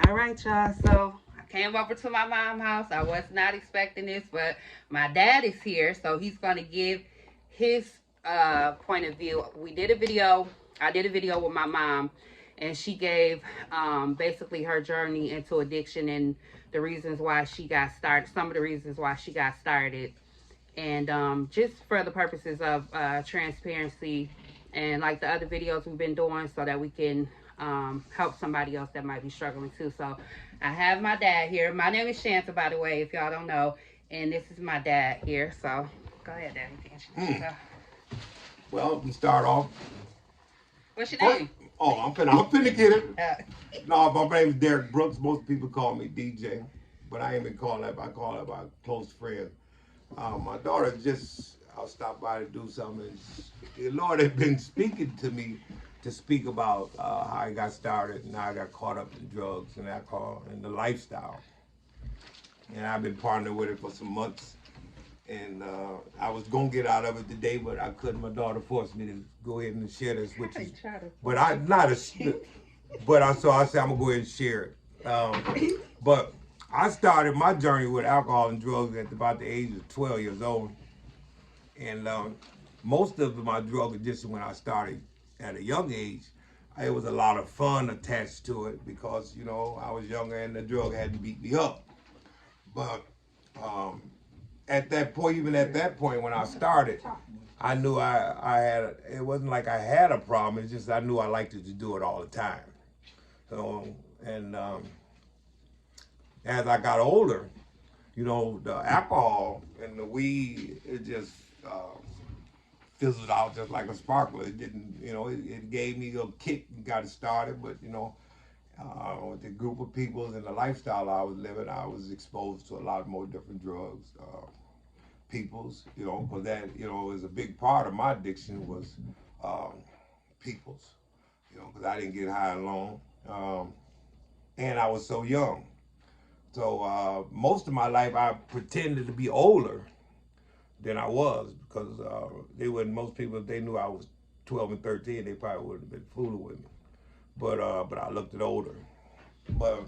All right, y'all. So I came over to my mom's house. I was not expecting this, but my dad is here, so he's gonna give his point of view. We did a video. I did a video with my mom, and she gave basically her journey into addiction and the reasons why she got started. Some of the reasons why she got started, and just for the purposes of transparency and like the other videos we've been doing so that we can help somebody else that might be struggling too. So I have my dad here. My name is Shanta, by the way, if y'all don't know, and this is my dad here. So go ahead, Daddy. Well, we start off. What's your First, name? I'm finna get it. Uh, No, my name is Derek Brooks. Most people call me DJ, but I ain't been called that. I call that my close friend. My daughter just, I'll stop by to do something. And the Lord had been speaking to me to speak about how I got started and how I got caught up in drugs and alcohol and the lifestyle. And I've been partnering with it for some months. And I was gonna get out of it today, but I couldn't. My daughter forced me to go ahead and share this with you. But I not a, but I so I said I'm gonna go ahead and share it. But I started my journey with alcohol and drugs at about the age of 12 years old, and most of my drug addiction when I started at a young age, it was a lot of fun attached to it because I was younger and the drug hadn't beat me up. But um, at that point, even at that point when I started, I knew I had, it wasn't like I had a problem, it's just I knew I liked to do it all the time. So, and as I got older, the alcohol and the weed, it just fizzled out just like a sparkler. It didn't, it gave me a kick and got it started, but with the group of people and the lifestyle I was living, I was exposed to a lot more different drugs. Peoples, because that, is a big part of my addiction was um, peoples, because I didn't get high alone. And I was so young. So most of my life I pretended to be older than I was because they wouldn't, most people, if they knew I was 12 and 13, they probably wouldn't have been fooling with me. But I looked at older. But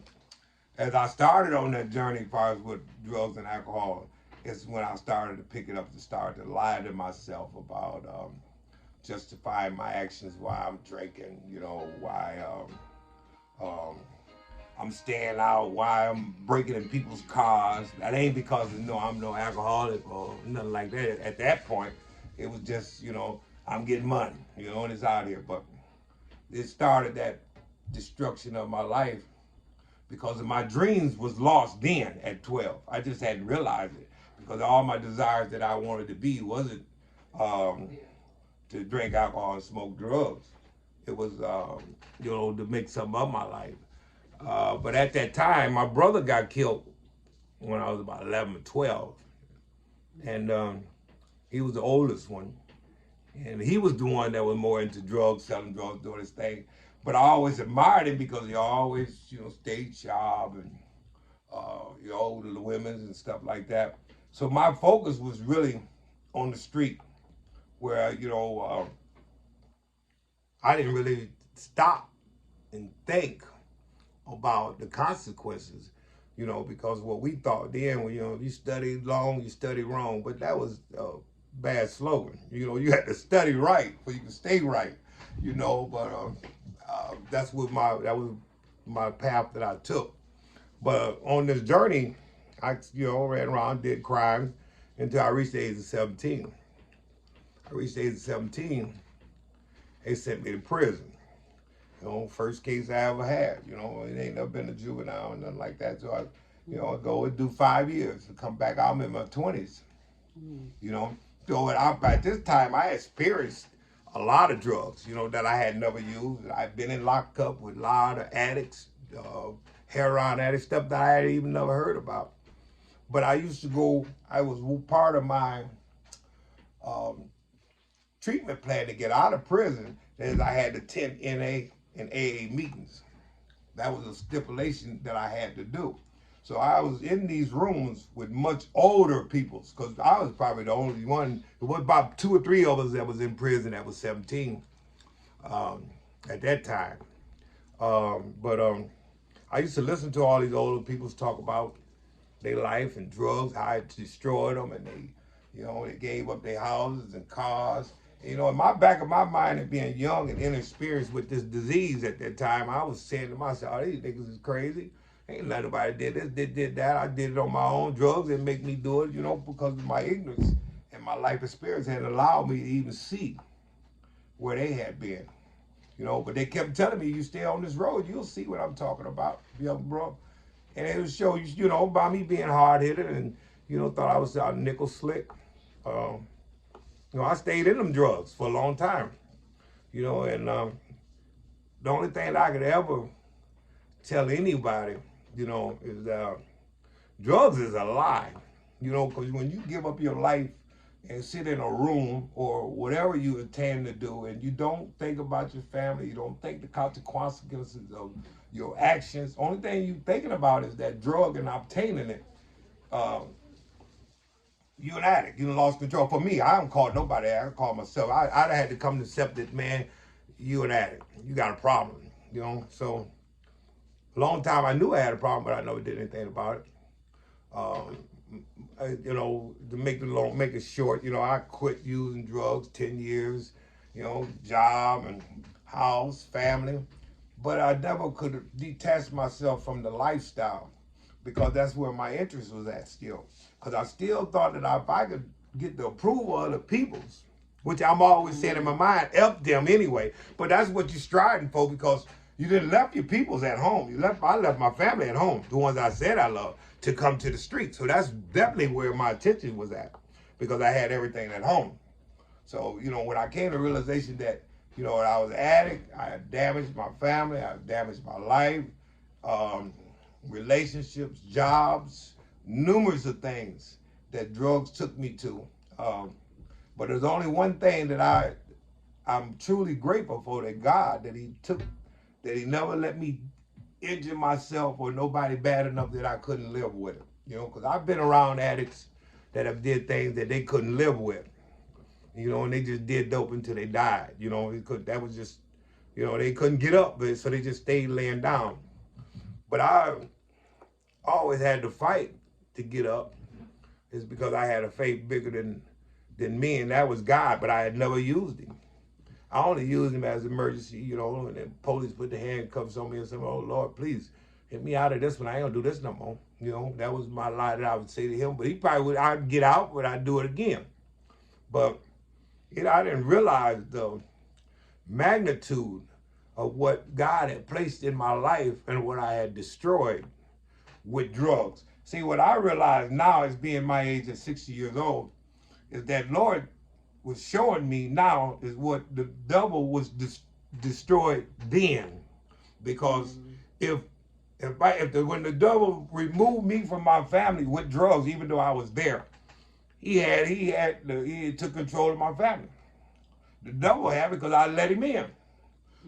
as I started on that journey, as far as with drugs and alcohol, it's when I started to pick it up to start to lie to myself about justifying my actions, why I'm drinking, why um, I'm staying out, why I'm breaking in people's cars. That ain't because I'm no alcoholic or nothing like that. At that point, it was just I'm getting money, and it's out here. But it started that destruction of my life because of my dreams was lost then at 12. I just hadn't realized it because all my desires that I wanted to be wasn't um, to drink alcohol and smoke drugs. It was, to make something of my life. But at that time, my brother got killed when I was about 11 or 12. And he was the oldest one. And he was the one that was more into drugs, selling drugs, doing his thing. But I always admired him because he always, stayed sharp and, the women and stuff like that. So my focus was really on the street where, I didn't really stop and think about the consequences, because what we thought then, you study long, you study wrong, but that was a bad slogan. You had to study right so you can stay right, but that was my path that I took. But on this journey, I, ran around, did crimes until I reached the age of 17. I reached the age of 17, they sent me to prison. First case I ever had. It ain't never been a juvenile or nothing like that. So I go and do 5 years to come back. I'm in my 20s. You know, so at this time I experienced a lot of drugs. That I had never used. I've been in lockup with a lot of addicts, heroin addicts, stuff that I had even never heard about. But I used to go. I was part of my um, treatment plan to get out of prison. Is I had to attend NA and AA meetings. That was a stipulation that I had to do. So I was in these rooms with much older people because I was probably the only one. There was about 2 or 3 of us that was in prison that was 17 at that time. But I used to listen to all these older people talk about their life and drugs, how it destroyed them, and they gave up their houses and cars. In my back of my mind, and being young and inexperienced with this disease at that time, I was saying to myself, "Oh, these niggas is crazy. Ain't nobody did this, did that. I did it on my own. Drugs didn't make me do it, because of my ignorance and my life experience had allowed me to even see where they had been. But they kept telling me, you stay on this road, you'll see what I'm talking about, young bro. And it was show, by me being hard-headed and, thought I was out nickel slick. I stayed in them drugs for a long time, and the only thing that I could ever tell anybody, is drugs is a lie, because when you give up your life and sit in a room or whatever you intend to do, and you don't think about your family, you don't think the consequences of your actions. Only thing you thinking about is that drug and obtaining it. You an addict. You lost control. For me, I don't call nobody addict. I call myself. I had to come to accept that, man, you an addict. You got a problem. So a long time I knew I had a problem, but I never did anything about it. To make it short, I quit using drugs 10 years, job and house, family. But I never could detach myself from the lifestyle because that's where my interest was at still. Because I still thought that if I could get the approval of the peoples, which I'm always saying in my mind, F them anyway. But that's what you're striving for because you didn't left your peoples at home. I left my family at home, the ones I said I love, to come to the street. So that's definitely where my attention was at because I had everything at home. So, when I came to realization that, I was an addict, I had damaged my family, I had damaged my life, relationships, jobs, numerous of things that drugs took me to. But there's only one thing that I'm truly grateful for, that God, that he never let me injure myself or nobody bad enough that I couldn't live with it. Because I've been around addicts that have did things that they couldn't live with. And they just did dope until they died. That was just, they couldn't get up, so they just stayed laying down. But I always had to fight to get up. It's because I had a faith bigger than me, and that was God, but I had never used him. I only used him as emergency, and the police put the handcuffs on me and said, "Oh, Lord, please get me out of this one. I ain't gonna do this no more." That was my lie that I would say to him, but he probably would, I'd get out, but I'd do it again. But I didn't realize the magnitude of what God had placed in my life and what I had destroyed with drugs. See, what I realize now as being my age at 60 years old is that Lord was showing me now is what the devil was destroyed then. Because when the devil removed me from my family with drugs, even though I was there, he took control of my family. The devil had it because I let him in.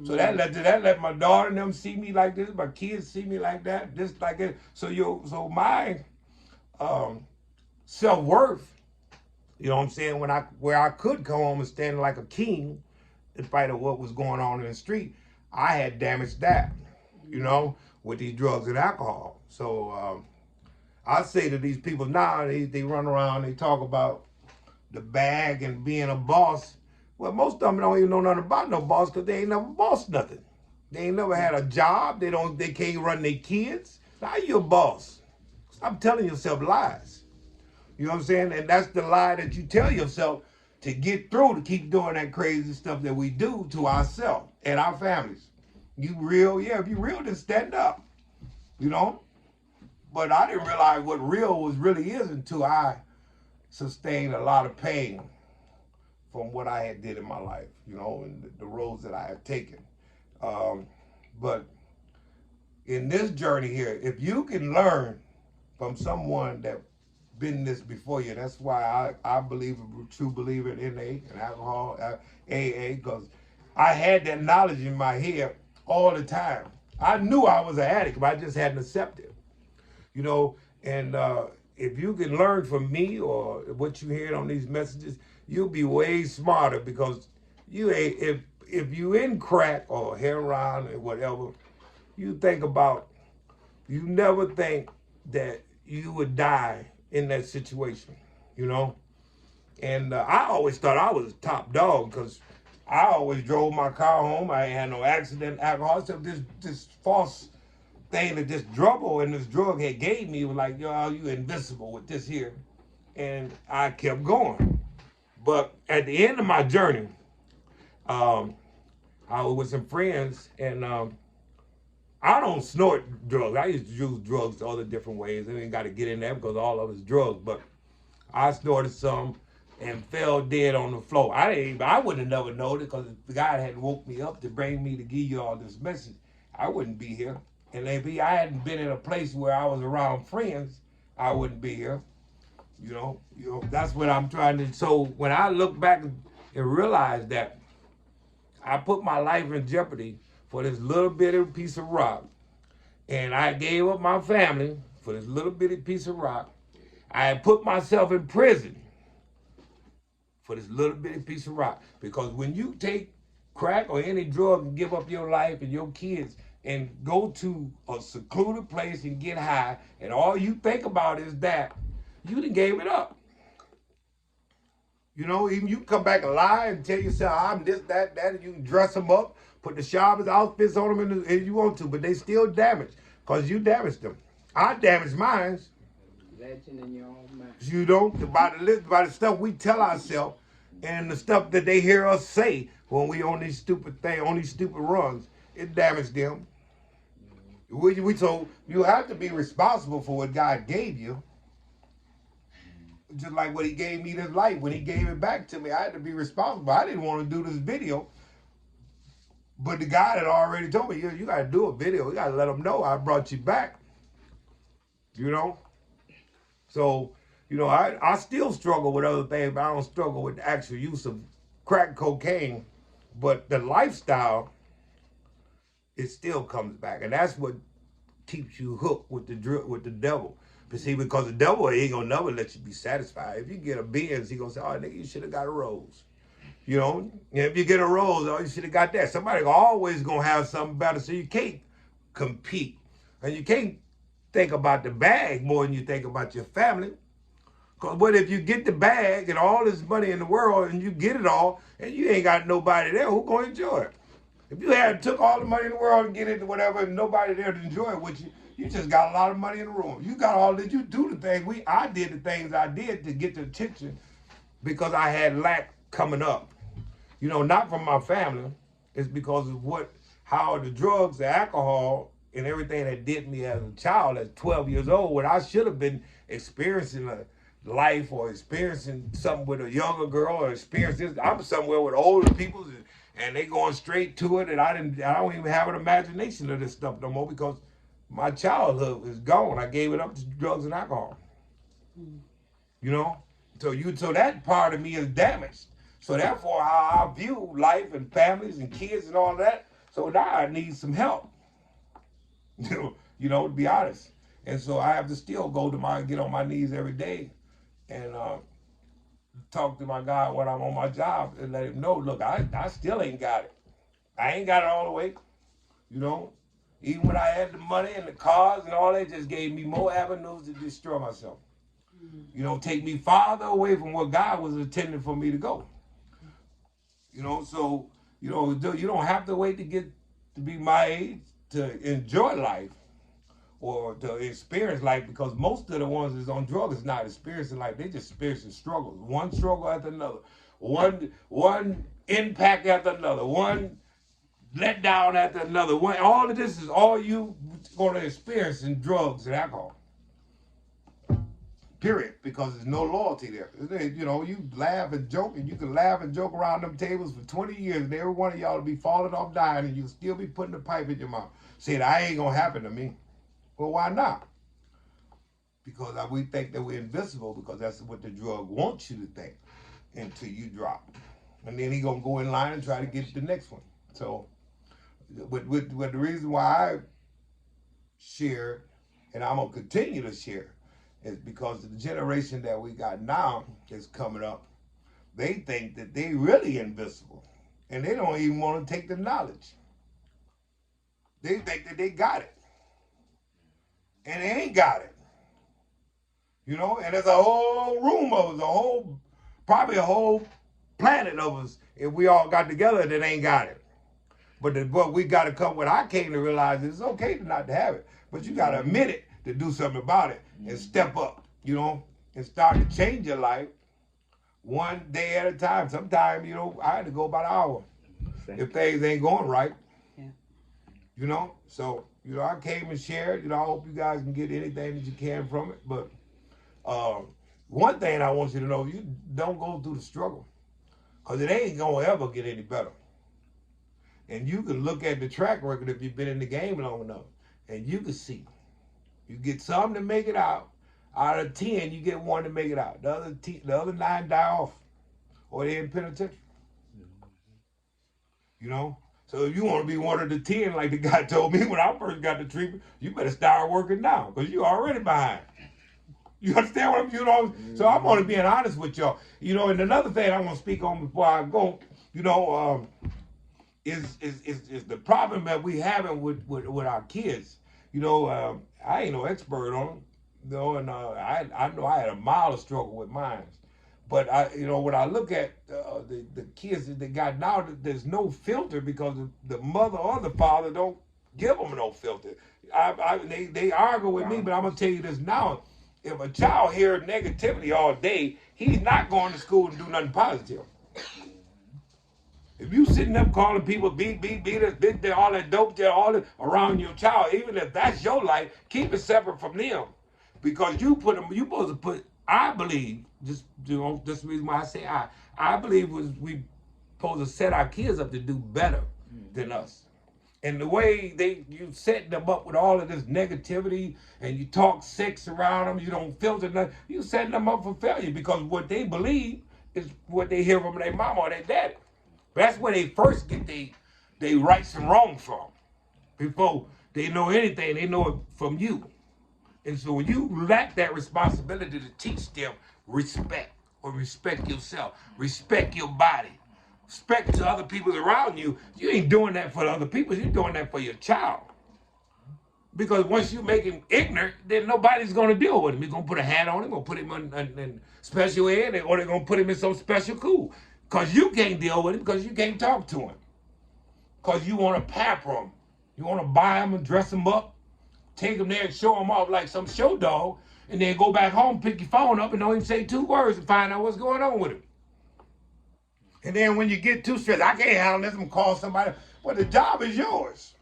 So that let my daughter and them see me like this, my kids see me like that, just like it. So my self-worth, what I'm saying, where I could come home and stand like a king in spite of what was going on in the street, I had damaged that, with these drugs and alcohol. So I say to these people now, they run around, they talk about the bag and being a boss. Well, most of them don't even know nothing about no boss because they ain't never bossed nothing. They ain't never had a job. They can't run their kids. How you a boss? Stop telling yourself lies. You know what I'm saying? And that's the lie that you tell yourself to get through, to keep doing that crazy stuff that we do to ourselves and our families. You real? Yeah, if you real, then stand up. But I didn't realize what real really is until I sustained a lot of pain from what I had did in my life, and the roads that I had taken. But in this journey here, if you can learn from someone that been this before you, that's why I believe a true believer in NA and alcohol, AA, because I had that knowledge in my head all the time. I knew I was an addict, but I just hadn't accepted it. And if you can learn from me or what you hear on these messages, you'll be way smarter because if you in crack or heroin or whatever, you think about You never think that you would die in that situation, you know? And I always thought I was top dog because I always drove my car home. I ain't had no accident, alcohol. So this false thing that this druggle and this drug had gave me was like, yo, you invincible with this here. And I kept going. But at the end of my journey, I was with some friends, and I don't snort drugs. I used to use drugs other different ways. I ain't got to get in there because all of it's drugs. But I snorted some and fell dead on the floor. I would have never known it because if God hadn't woke me up to bring me to give you all this message, I wouldn't be here. And if I hadn't been in a place where I was around friends, I wouldn't be here. That's what I'm trying to. So when I look back and realize that I put my life in jeopardy for this little bitty piece of rock, and I gave up my family for this little bitty piece of rock. I had put myself in prison for this little bitty piece of rock. Because when you take crack or any drug and give up your life and your kids and go to a secluded place and get high, and all you think about is that, you done gave it up. Even you come back and lie and tell yourself, I'm this, that, and you can dress them up, put the sharpest outfits on them if you want to, but they still damaged because you damaged them. I damaged mine. Legend in your own mind. You don't, by the stuff we tell ourselves and the stuff that they hear us say when we on these stupid things, on these stupid runs, it damaged them. So you have to be responsible for what God gave you. Just like when he gave me this life, when he gave it back to me, I had to be responsible. I didn't want to do this video, but the guy had already told me, you got to do a video. You got to let them know I brought you back. So, I still struggle with other things, but I don't struggle with the actual use of crack cocaine. But the lifestyle, it still comes back. And that's what keeps you hooked with the devil. But see, because the devil ain't gonna never let you be satisfied. If you get a Benz, he gonna say, oh, nigga, you should have got a Rose. And if you get a Rose, oh, you should have got that. Somebody always gonna have something better, so you can't compete. And you can't think about the bag more than you think about your family. Because what if you get the bag and all this money in the world and you get it all and you ain't got nobody there, who gonna enjoy it? If you had took all the money in the world and get into whatever and nobody there to enjoy it with you, you just got a lot of money in the room. You got all that. You do the things. I did the things I did to get the attention because I had lack coming up. Not from my family. It's because of how the drugs, the alcohol, and everything that did me as a child at 12 years old, when I should have been experiencing a life or experiencing something with a younger girl or experiencing. I'm somewhere with older people and they going straight to it, and I don't even have an imagination of this stuff no more because my childhood is gone. I gave it up to drugs and alcohol. So that part of me is damaged. So therefore, how I view life and families and kids and all that. So now I need some help. To be honest. And so I have to still get on my knees every day and talk to my God when I'm on my job and let him know, look, I still ain't got it. I ain't got it all the way. Even when I had the money and the cars and all that, just gave me more avenues to destroy myself. Take me farther away from where God was intending for me to go. So, you don't have to wait to get to be my age to enjoy life or to experience life, because most of the ones that's on drugs is not experiencing life. They just experiencing struggles. One struggle after another. One impact after another. One let down after another. All of this is all you going to experience in drugs and alcohol. Period. Because there's no loyalty there. You laugh and joke, and you can laugh and joke around them tables for 20 years, and every one of y'all will be falling off dying, and you'll still be putting a pipe in your mouth. Saying, I ain't going to happen to me. Well, why not? Because we think that we're invincible, because that's what the drug wants you to think until you drop. And then he going to go in line and try to get the next one. So, with the reason why I share, and I'm going to continue to share, is because the generation that we got now is coming up. They think that they really invincible, and they don't even want to take the knowledge. They think that they got it. and they ain't got it. You know, and there's a whole room of us, probably a whole planet of us, if we all got together that ain't got it. But we got to come. What I came to realize is it's okay to not to have it, but you got to admit it to do something about it and step up. You know, and start to change your life one day at a time. Sometimes, you know, I had to go about an hour if things ain't going right. Yeah. You know, so you know, I came and shared. You know, I hope you guys can get anything that you can from it. But one thing I want you to know: you don't go through the struggle, cause it ain't gonna ever get any better. And you can look at the track record if you've been in the game long enough, and you can see. You get some to make it out. Out of 10, you get one to make it out. The other 9 die off, or they're in penitentiary. You know. So if you want to be one of the 10, like the guy told me when I first got the treatment, you better start working now, because you're already behind. You understand what I'm, you know? So I'm only being honest with y'all. You know, and another thing I want to speak on before I go, you know, is the problem that we having with our kids. You know, I ain't no expert on them, you know, and I know I had a mild struggle with mine. But you know, when I look at the kids that they got now, there's no filter because the mother or the father don't give them no filter. They argue with me, but I'm gonna tell you this now: if a child hears negativity all day, he's not going to school and do nothing positive. If you sitting up calling people beat this, all that dope there, all that around your child, even if that's your life, keep it separate from them, because you supposed to put. I believe, just you know, that's the reason why I say I believe we supposed to set our kids up to do better than us. And the way you set them up with all of this negativity and you talk sex around them, you don't filter nothing, you setting them up for failure, because what they believe is what they hear from their mama or their daddy. That's where they first get they rights and wrongs from. Before they know anything, they know it from you. And so when you lack that responsibility to teach them respect, or respect yourself, respect your body, respect to other people around you, you ain't doing that for the other people, you're doing that for your child. Because once you make him ignorant, then nobody's going to deal with him. You're going to put a hat on him, going to put him in special ed, or they're going to put him in some special school. Because you can't deal with him, because you can't talk to him. Because you want to pamper him. You want to buy him and dress him up, take him there and show him off like some show dog, and then go back home, pick your phone up, and don't even say 2 words and find out what's going on with him. And then when you get too stressed, I can't handle this, I'm going to call somebody. Well, the job is yours.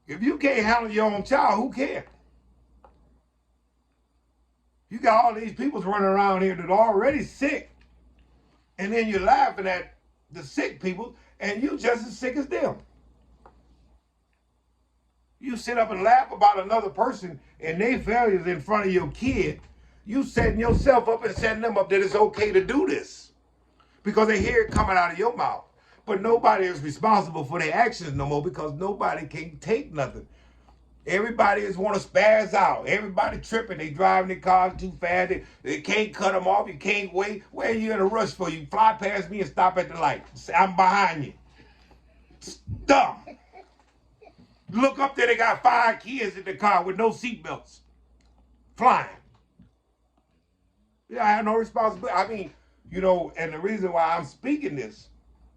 If you can't handle your own child, who can? You got all these people running around here that are already sick, and then you're laughing at the sick people, and you just as sick as them. You sit up and laugh about another person and their failures in front of your kid. You setting yourself up and setting them up that it's okay to do this, because they hear it coming out of your mouth. But nobody is responsible for their actions no more, because nobody can take nothing. Everybody just want to spaz out. Everybody tripping. They driving their cars too fast. They can't cut them off. You can't wait. Where are you in a rush for? You fly past me and stop at the light. Say, I'm behind you. Dumb. Look up there, they got 5 kids in the car with no seatbelts. Flying. Yeah, I have no responsibility. I mean, you know, and the reason why I'm speaking this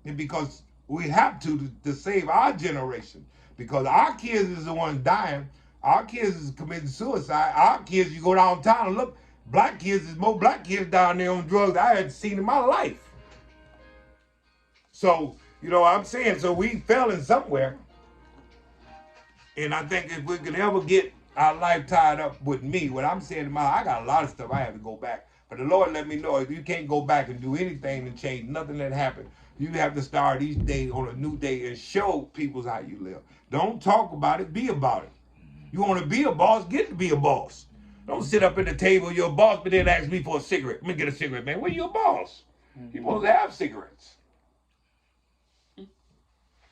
is because we have to save our generation. Because our kids is the ones dying. Our kids is committing suicide. Our kids, you go downtown and look, black kids, there's more black kids down there on drugs I hadn't seen in my life. So, you know what I'm saying? So we failing somewhere. And I think if we can ever get our life tied up with me, what I'm saying to my, I got a lot of stuff I have to go back. But the Lord let me know, if you can't go back and do anything to change nothing that happened, you have to start each day on a new day and show people how you live. Don't talk about it, be about it. You want to be a boss, get to be a boss. Don't sit up at the table, you're a boss, but then ask me for a cigarette. Let me get a cigarette, man. Well, you're a boss. You're supposed to have cigarettes.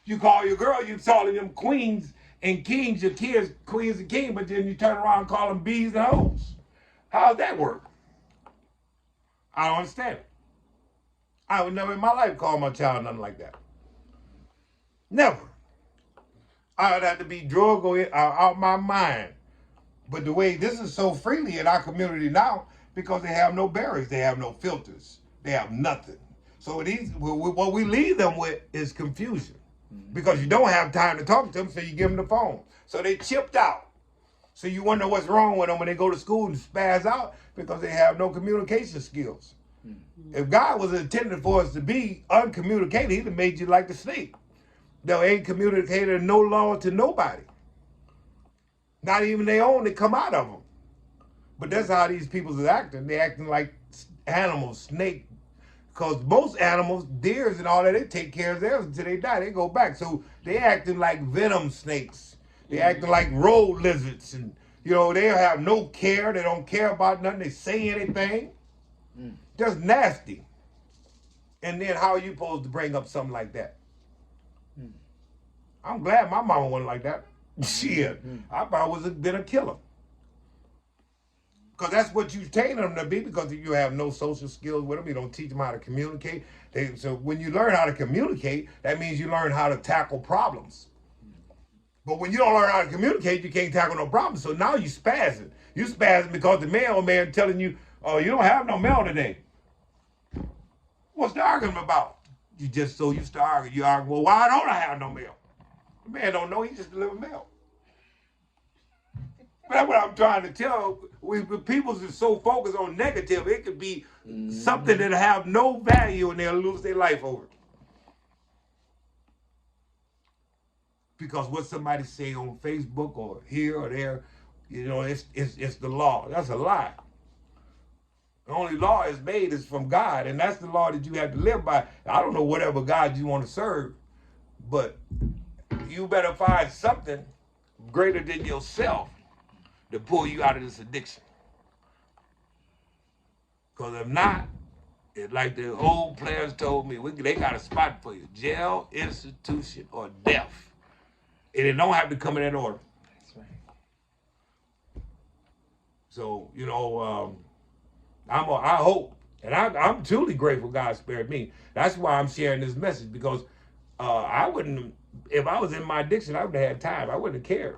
You call your girl, you calling them queens and kings, your kids queens and kings, but then you turn around and call them bees and hoes. How's that work? I don't understand it. I would never in my life call my child nothing like that. Never. I would have to be drug or out my mind But the way this is so freely in our community now, because they have no barriers, they have no filters, they have nothing. So what we leave them with is confusion, because you don't have time to talk to them, so you give them the phone. So they chipped out. So you wonder what's wrong with them when they go to school and spaz out, because they have no communication skills. If God was intended for us to be uncommunicated, he'd have made you like the snake. They ain't communicated no law to nobody. Not even their own that come out of them. But that's how these people are acting. They're acting like animals, snake. Because most animals, deers and all that, they take care of theirs until they die. They go back. So they acting like venom snakes. They acting like road lizards. And, they have no care. They don't care about nothing. They say anything. Just nasty. And then how are you supposed to bring up something like that? I'm glad my mama wasn't like that. Shit, I probably would have been a killer. Because that's what you train them to be, because you have no social skills with them. You don't teach them how to communicate. So when you learn how to communicate, that means you learn how to tackle problems. But when you don't learn how to communicate, you can't tackle no problems. So now you spazzing. You spazzing because the mailman telling you, oh, you don't have no mail today. What's the argument about? You just so used to argue. You argue, well, why don't I have no mail? The man don't know, he just deliver mail. But that's what I'm trying to tell. People are so focused on negative, it could be something that'll have no value and they'll lose their life over it. Because what somebody say on Facebook or here or there, it's the law. That's a lie. The only law is made is from God, and that's the law that you have to live by. I don't know whatever God you want to serve, but you better find something greater than yourself to pull you out of this addiction. Because if not, it's like the old players told me, they got a spot for you. Jail, institution, or death. And it don't have to come in that order. That's right. So, I hope, and I'm truly grateful God spared me. That's why I'm sharing this message, because I wouldn't, if I was in my addiction, I would have had time. I wouldn't have cared.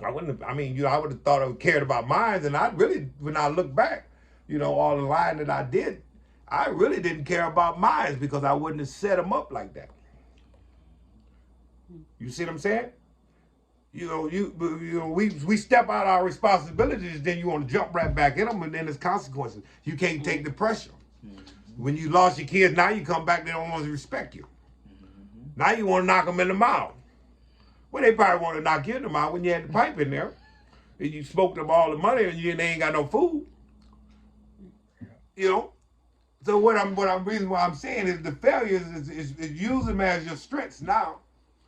I would have thought I cared about mine. And I really, when I look back, all the lying that I did, I really didn't care about mine, because I wouldn't have set them up like that. You see what I'm saying? We step out our responsibilities, then you want to jump right back in them, and then there's consequences. You can't take the pressure. When you lost your kids, now you come back, they don't want to respect you. Now you want to knock them in the mouth. Well, they probably want to knock you in the mouth when you had the pipe in there, and you smoked up all the money, and they ain't got no food. So reason why I'm saying is the failures is use them as your strengths now,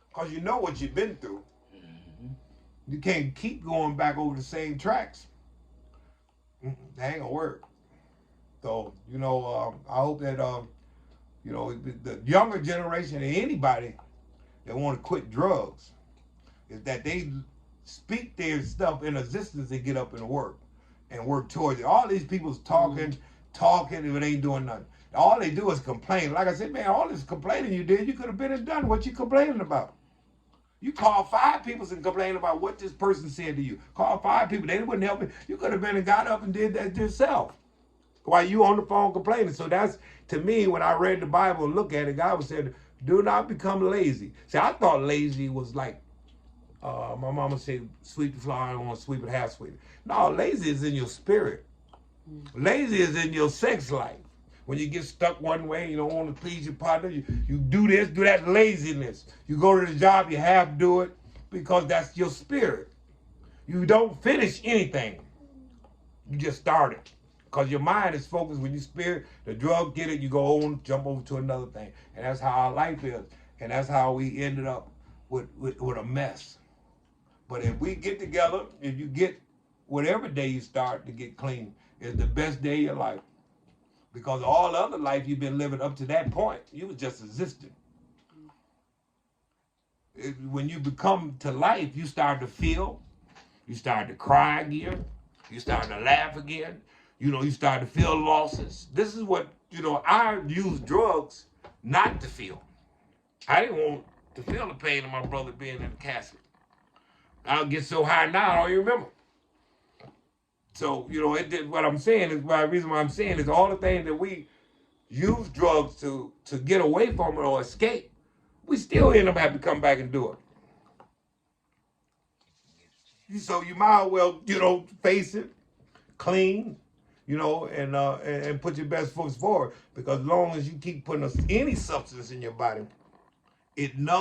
because you know what you've been through. You can't keep going back over the same tracks. That ain't gonna work. So, I hope that, the younger generation and anybody that want to quit drugs is that they speak their stuff in existence and get up and work towards it. All these people's talking, and it ain't doing nothing. All they do is complain. Like I said, man, all this complaining you did, you could have been and done what you complaining about. You call 5 people and complain about what this person said to you. Call 5 people, they wouldn't help me. You could have been and got up and did that yourself while you on the phone complaining. So that's, to me, when I read the Bible and look at it, God was saying, do not become lazy. See, I thought lazy was like, my mama said, sweep the floor, I don't want to sweep it, half sweep it. No, lazy is in your spirit. Lazy is in your sex life. When you get stuck one way, you don't want to please your partner, you do this, do that, laziness. You go to the job, you half do it, because that's your spirit. You don't finish anything. You just start it. Because your mind is focused. When you spirit, the drug get it, you go on, jump over to another thing. And that's how our life is. And that's how we ended up with a mess. But if we get together, if you get whatever day you start to get clean, is the best day of your life. Because all the other life you've been living up to that point, you was just existing. When you become to life, you start to feel, you start to cry again, you start to laugh again, you start to feel losses. This is what, I use drugs not to feel. I didn't want to feel the pain of my brother being in the casket. I'll get so high now, I don't even remember. So, you know, it did what I'm saying is the reason why I'm saying is all the things that we use drugs to get away from it or escape, we still end up having to come back and do it. So you might as well, you know, face it, clean, you know, and put your best foot forward. Because as long as you keep putting any substance in your body, it numbs.